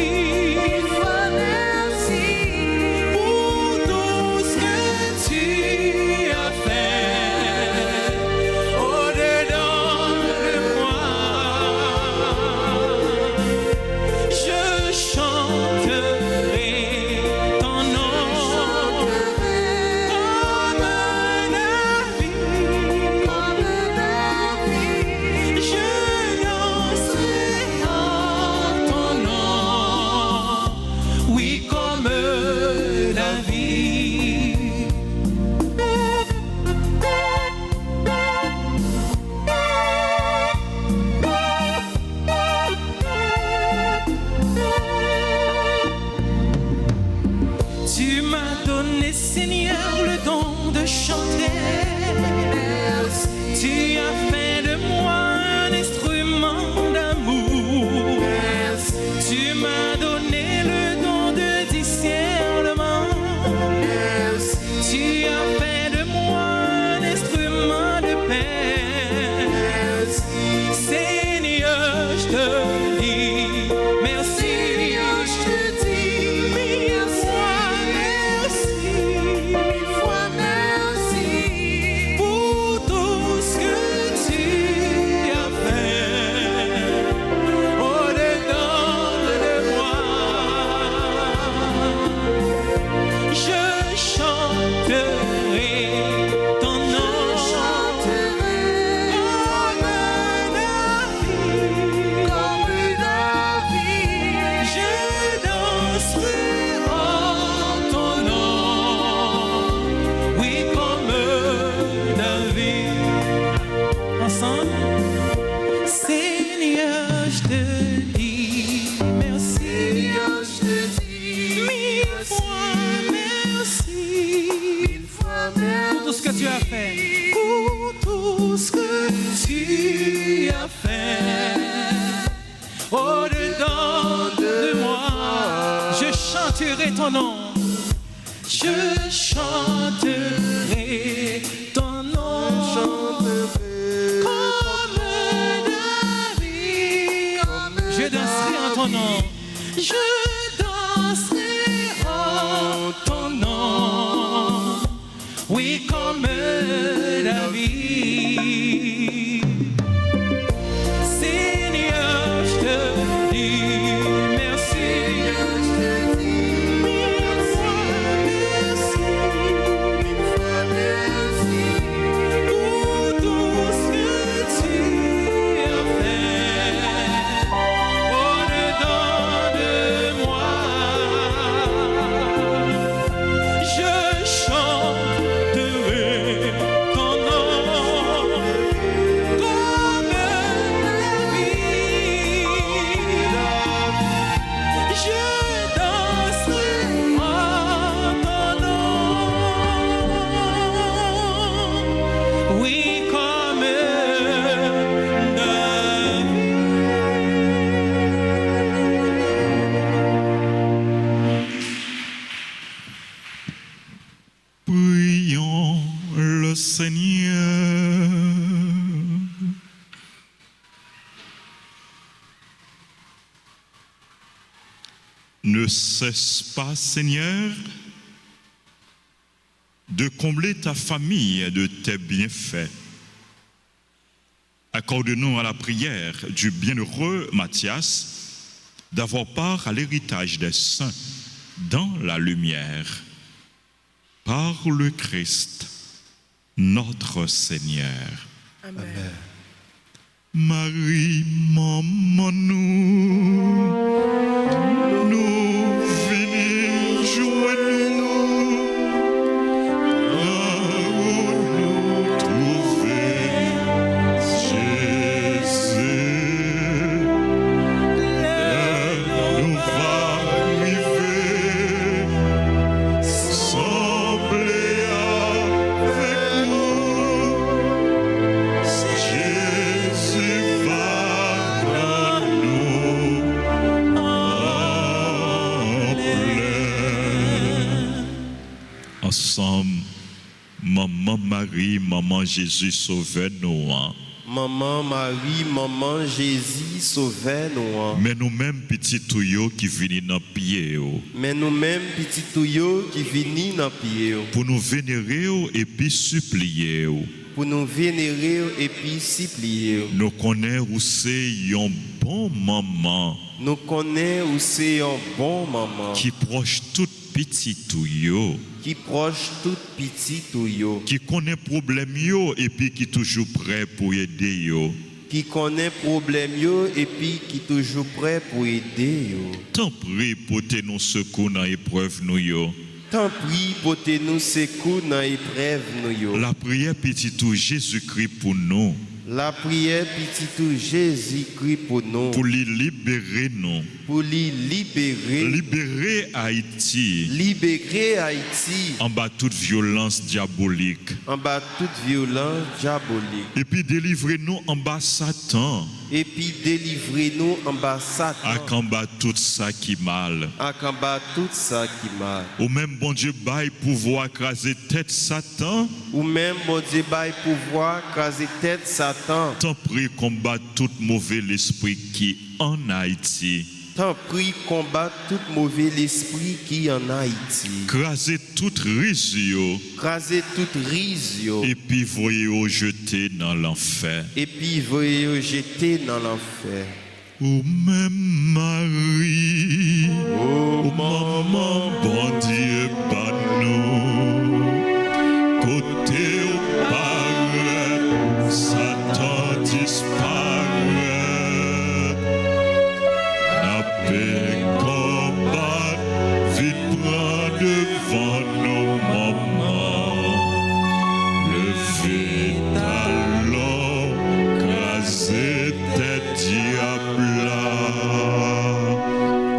au-dedans de moi, je chanterai ton nom. Je chanterai ton nom. Comme David, je danserai en ton nom. Je danserai en ton nom. Oui, comme David. Seigneur, je te dis merci. Pour tout ce que tu as fait au-dedans de moi. Je chanterai ton nom comme David. Je danserai en ton nom. Oui, comme David. Prions le Seigneur. Ne cesse pas, Seigneur, de combler ta famille de tes bienfaits. Accorde-nous à la prière du bienheureux Matthias d'avoir part à l'héritage des saints dans la lumière. Par le Christ, notre Seigneur. Amen. Marie, maman, nous venons joindre-nous, là où nous trouver Jésus. L'heure nous va arriver, sembler avec nous. Jésus va dans nous en plein. Ensemble, maman Marie, maman Jésus, sauvez-nous. Maman Marie, maman Jésus, sauvez-nous. Mais nous-mêmes, petits tuyaux qui viennent dans pied, Mais nous-mêmes, petits tuyaux qui viennent dans pied, pour nous vénérer et puis supplier. pour nous vénérer et puis supplier. Nous connaissons où c'est un bon maman Nous connaissons où c'est un bon maman qui proche tout petit tuyau, qui proche tout petit tuyau, qui connaît problème yo et puis qui toujours prêt pour aider yo. qui connaît problème yo et puis qui toujours prêt pour aider yo. Tant prie pour te nous secours dans l'épreuve nous yo. Tant pis pour te nous secours dans l'épreuve nous yo. La prière petit tout Jésus-Christ pour nous, La prière petit tout Jésus-Christ pour nous, pour lui libérer nous, pour lui libérer, libérer Haïti libérer Haïti en bas toute violence diabolique. en bas toute violence diabolique. Et puis délivrer nous en bas Satan, Et puis délivrez-nous en bas à Satan, combattre tout ça qui mal. à combattre tout ça qui mal. Ou même bon Dieu bail pouvoir écraser tête Satan, Ou même bon Dieu bail pouvoir craser tête Satan. tant prie combattre tout mauvais l'esprit qui en Haïti. Tant pis combattre tout mauvais l'esprit qui en Haïti. Craser toute risio Craser toute risio. et puis voyez au jeter dans l'enfer. Et puis voyez jeter dans l'enfer. Ou même Marie, Oh maman, bon Dieu, pas nous. Côté au paraît, Satan disparaît. La paix combat, vite prend devant nos mamans. Levez talons, crasez tête diable.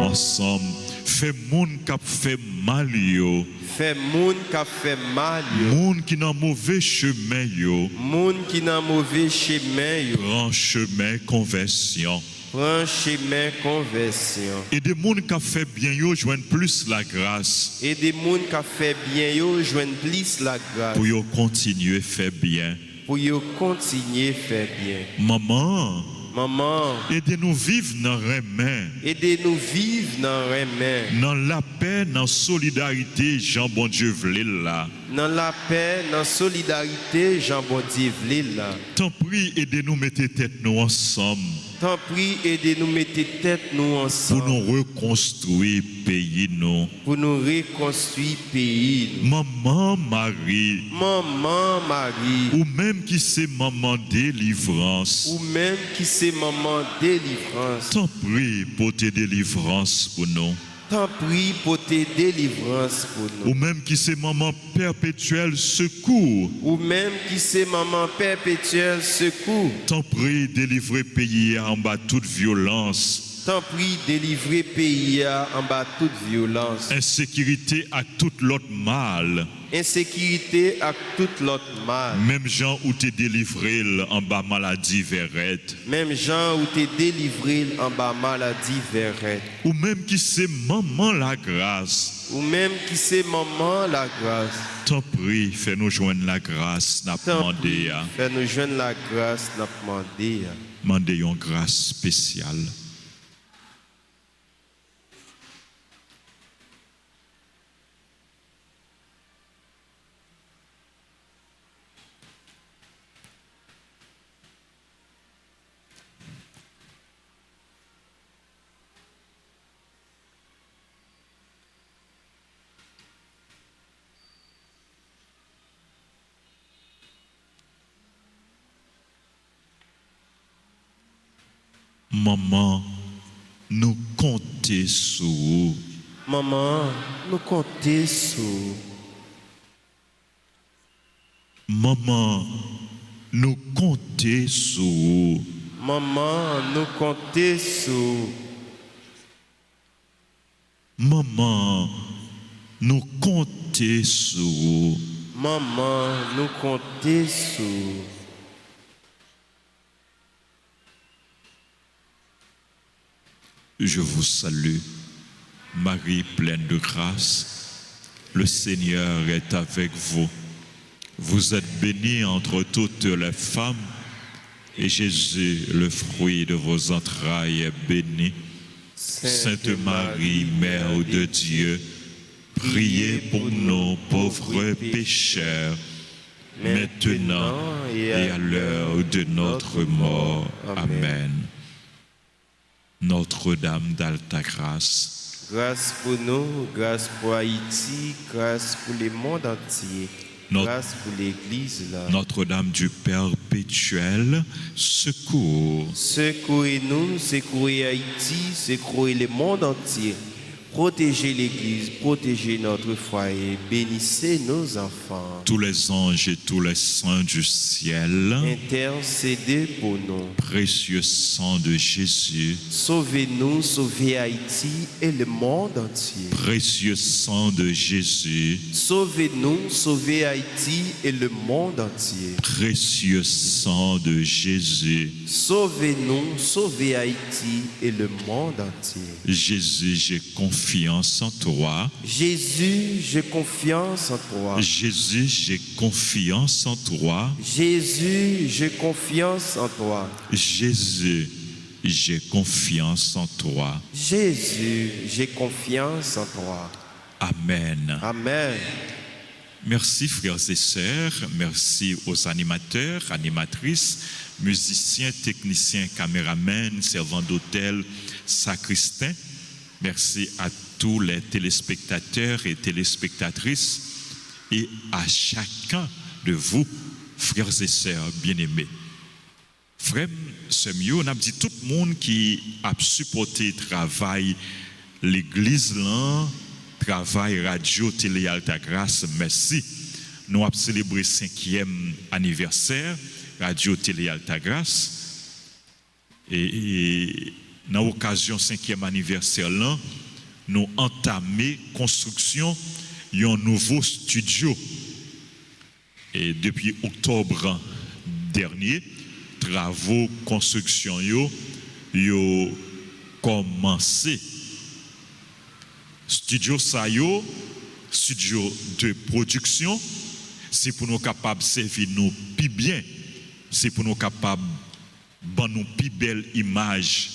Ensemble, fait moun k'ap fait mal yo, Fait moun qui a fait mal yo. moun qui dans mauvais chemin yo, Moun qui n'a mauvais chemin yo. prend chemin conversion. Prends chemin conversion. Et des gens qui ont fait bien, yo joignent plus la grâce. Et des gens qui ont fait bien, yo joignent plus la grâce. Pour yo continuer à faire bien. Pour yo continuer à faire bien. Maman, Maman, aidez-nous vivre dans le remède. aidez-nous vivre dans le remède. Dans la paix, dans la solidarité, Jean bon Dieu vle là. Dans la paix, dans la solidarité, Jean bon Dieu vle là. Tant pis, aidez-nous mettre tête nous ensemble. Tant pis, aidez-nous mettre tête nous ensemble. Pour nous reconstruire pays nous. Pour nous reconstruire pays. Maman Marie. Maman Marie. Ou même qui c'est maman délivrance. Ou même qui c'est maman délivrance. Tant pis pour tes délivrances pour nous. Tant pis pour tes délivrances pour nous. Ou même qui c'est maman perpétuelle secours. Ou même qui c'est maman perpétuelle secours. Tant pis délivrer pays en bas toute violence. Tant pis délivrer pays en bas toute violence. Insécurité à tout l'autre mal. Insécurité à tout l'autre mal. Même gens où t'es délivré en bas maladie verrette. Même gens où t'es délivré en bas maladie verrette. Ou même qui c'est maman la grâce. Ou même qui c'est maman la grâce. Tant pis, fais-nous joindre la grâce, n'a demandé. Fais-nous joindre la grâce, n'a demandé. Demandez une grâce spéciale. Maman, nous comptons sur vous. Maman, nous comptons sur vous. Maman, nous comptons sur vous. Maman, nous comptons sur vous. Maman, nous comptons sur vous. Maman, nous comptons sur vous. Je vous salue, Marie pleine de grâce. Le Seigneur est avec vous. Vous êtes bénie entre toutes les femmes, et Jésus, le fruit de vos entrailles, est béni. Sainte Marie, Mère de Dieu, priez pour nous pauvres pécheurs, maintenant et à l'heure de notre mort. Amen. Notre-Dame d'Alta-Grâce, grâce pour nous, grâce pour Haïti, grâce pour le monde entier, grâce pour l'Église là. Notre-Dame du Perpétuel, secours. Secourez-nous, secourez Haïti, secourez le monde entier. Protégez l'Église, protégez notre foyer, bénissez nos enfants. Tous les anges et tous les saints du ciel, intercédez pour nous. Précieux sang de Jésus, sauvez-nous, sauvez Haïti et le monde entier. Précieux sang de Jésus, sauvez-nous, sauvez Haïti et le monde entier. Précieux sang de Jésus, sauvez-nous, sauvez Haïti et le monde entier. Jésus, j'ai confiance en toi. Jésus, j'ai confiance en toi. Jésus, j'ai confiance en toi. Jésus, j'ai confiance en toi. Jésus, j'ai confiance en toi. Jésus, j'ai confiance en toi. Amen. Amen. Merci frères et sœurs, merci aux animateurs, animatrices, musiciens, techniciens, caméramens, servants d'hôtel, sacristains. Merci à tous les téléspectateurs et téléspectatrices et à chacun de vous, frères et sœurs bien-aimés. Frère, c'est mieux, on a dit tout le monde qui a supporté le travail, l'église là, travail radio, télé Alta-Grâce, merci. Nous avons célébré le 5e anniversaire, radio, télé Alta-Grâce. Et dans l'occasion 5e anniversaire là, nous entamé construction d'un nouveau studio. Et depuis octobre dernier, travaux construction yo yo commencé studio ça yo, studio de production, c'est pour nous capables de servir nous plus bien, c'est pour nous capables de nous plus belle image,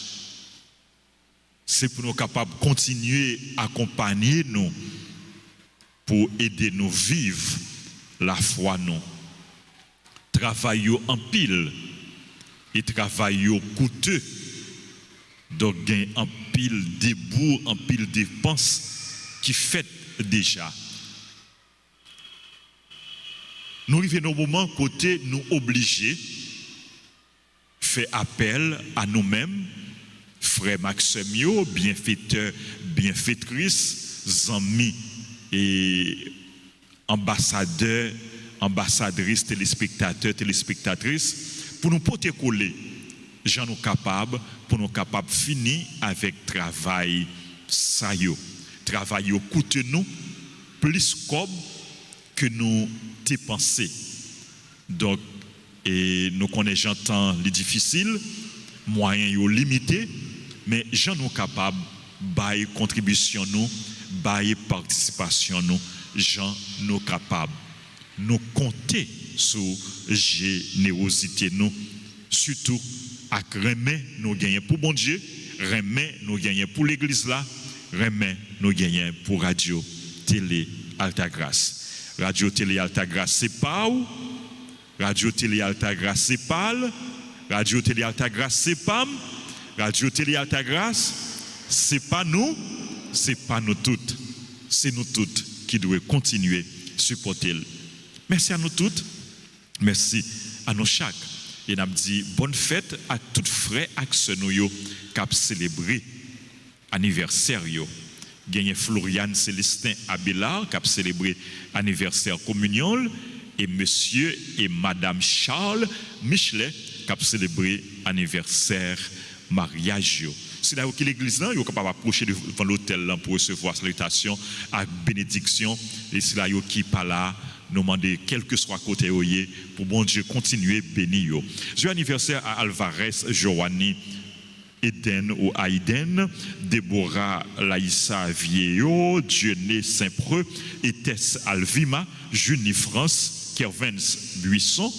c'est pour nous capables de continuer à accompagner nous pour aider nous vivre la foi nous. Travail en pile et travail coûteux. Donc gain en pile débours, en pile dépenses qui fait déjà. Nous arrivons au moment côté nous obligés faire appel à nous-mêmes, frères Maximio, bienfaiteurs, bienfaitrices, amis et ambassadeurs, ambassadrices, téléspectateurs, téléspectatrices, pour nous porter coller, gens nous capables, pour nous capables de finir avec travail ça yo. Travail yo coûte nous plus comme que nous dépensé. Donc, et nous connaissons temps les difficiles, moyens yo limités, mais gens nous capables bailler contribution nous, bailler participation nous, gens nous capables. Nous compter sur générosité nous, surtout à remet nous gagner pour bon Dieu, remet nous gagner pour l'église là, remet nous gagner pour radio télé Altagrace. Radio télé Altagrace c'est pas où, radio télé Altagrace c'est pas, radio télé Altagrace c'est pas, radio télé Altagrace c'est pas nous toutes, c'est nous toutes qui devons continuer à supporter. Merci à nous toutes, merci à nous chaque. Et nous dit bonne fête à toutes frères et sœurs qui ont célébré anniversaire. Gagné Floriane Célestin Abelard qui a célébré anniversaire communion et monsieur et madame Charles Michelet qui a célébré anniversaire mariage. C'est là où l'église là, est capable d'approcher devant l'hôtel pour recevoir salutation et bénédiction et c'est là qui pas là nous demander quel que soit côté pour bon Dieu continuer à bénir. Joyeux anniversaire à Alvarez Joanny Eden ou Aiden, Déborah Laïssa Vieillot, Dieudonné Saint-Preux, Etès Alvima, Junie France, Kervens Buisson,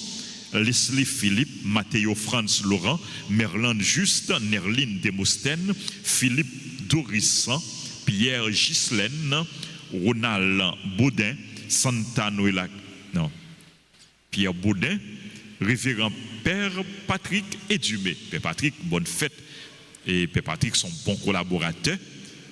Leslie Philippe, Mathéo France Laurent, Merlin Juste, Nerline Demostène, Philippe Dorissan, Pierre Ghislaine, Ronald Baudin, Santa Noëlla, non, Pierre Baudin, révérend Père Patrick Edumé. Père Patrick, bonne fête. Et Père Patrick, son bon collaborateur,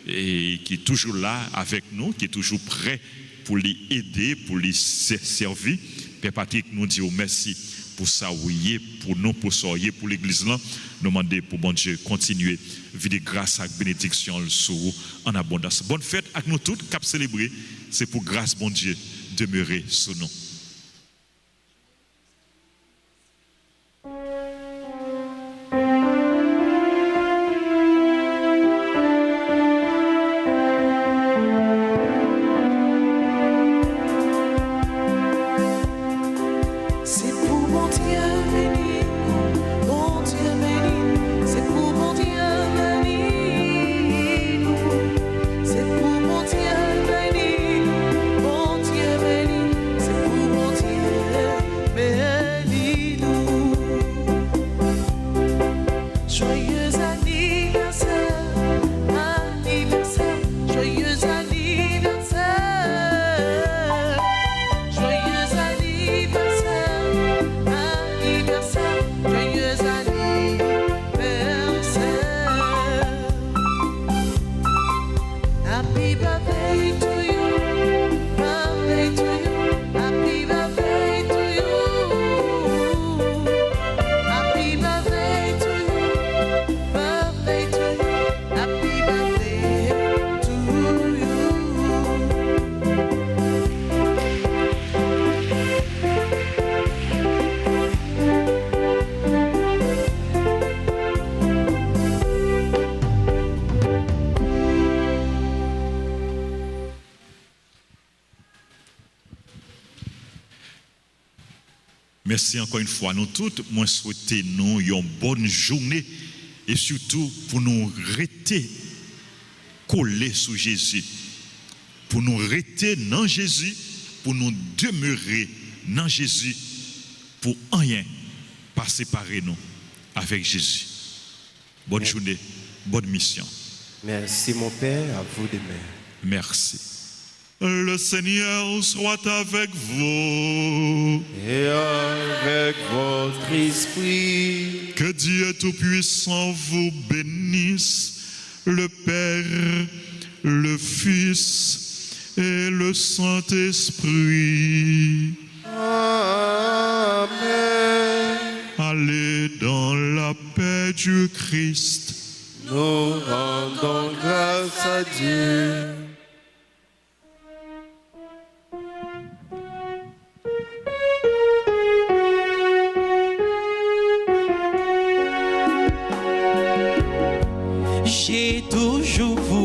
et qui est toujours là avec nous, qui est toujours prêt pour les aider, pour les servir. Père Patrick nous dit merci pour ça, oui, pour nous, pour ça, pour l'église là. Nous demandons pour bon Dieu continuer vivre grâce et bénédiction sur vous en abondance. Bonne fête avec nous tous, cap célébrer. C'est pour grâce, bon Dieu, demeurer sur nous. Merci encore une fois nous toutes. Moi souhaiter nous une bonne journée et surtout pour nous rester collés sur Jésus, pour nous rester dans Jésus, pour nous demeurer dans Jésus, pour rien pas séparer nous avec Jésus. Bonne journée, bonne mission. Merci mon Père, à vous demain. Merci. Le Seigneur soit avec vous. Et avec votre esprit. Que Dieu Tout-Puissant vous bénisse, le Père, le Fils et le Saint-Esprit. Amen. Allez dans la paix du Christ. Nous rendons grâce à Dieu. J'ai toujours voulu